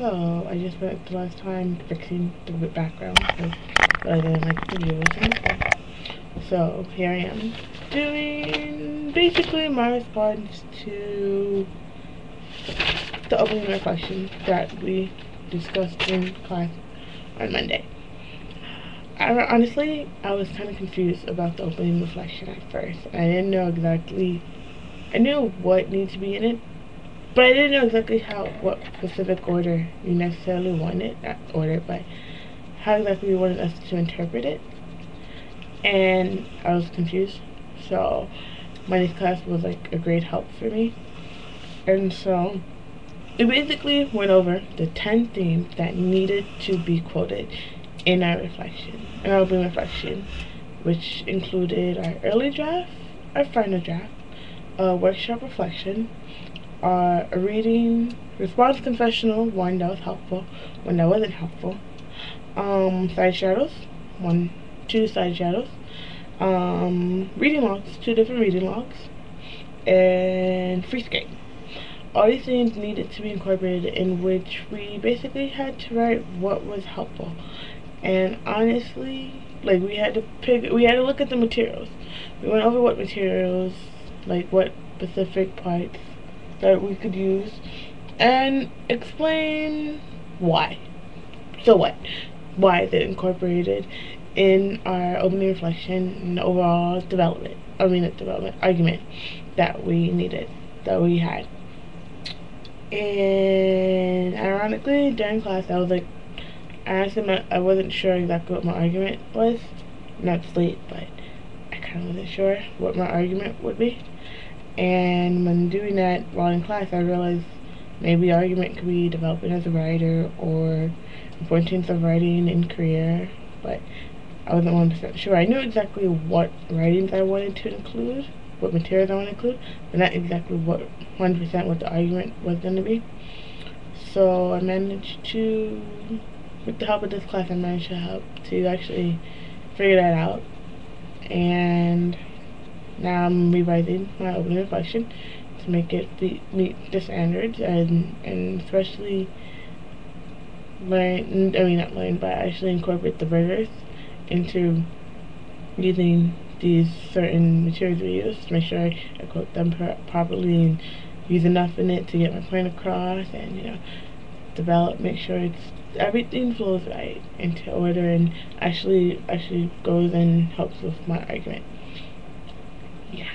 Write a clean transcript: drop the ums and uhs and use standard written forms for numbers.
So I just spent the last time fixing the background because I didn't like the views and stuff. So here I am doing basically my response to the opening reflection that we discussed in class on Monday. Honestly, I was kind of confused about the opening reflection at first. I didn't know exactly. I knew what needed to be in it, but I didn't know exactly what specific order you necessarily wanted, not order, but how exactly you wanted us to interpret it. And I was confused. So Monday's class was like a great help for me. And so it basically went over the 10 themes that needed to be quoted in our open reflection, which included our early draft, our final draft, a workshop reflection, a reading response confessional, one that was helpful, one that wasn't helpful, side shadows, two side shadows, reading logs, 2 different reading logs, and free skate. All these things needed to be incorporated, in which we basically had to write what was helpful. And honestly, like, we had to look at the materials. We went over what materials, like what specific parts that we could use, and explain why. So what? Why is it incorporated in our opening reflection and overall argument that we had. And ironically, during class, I asked him, I wasn't sure exactly what my argument was. Not slate, but I kind of wasn't sure what my argument would be. And when doing that while in class, I realized maybe argument could be developing as a writer or importance of writing in career, but I wasn't 100% sure. I knew exactly what writings I wanted to include, what materials I wanted to include, but not exactly 100% what the argument was going to be. So I managed to, with the help of this class, to actually figure that out. And now I'm revising my opening reflection to make it meet the standards, and especially actually incorporate the rigors into using these certain materials we use, to make sure I quote them properly and use enough in it to get my point across, and make sure everything flows right into order and actually goes and helps with my argument. Yeah.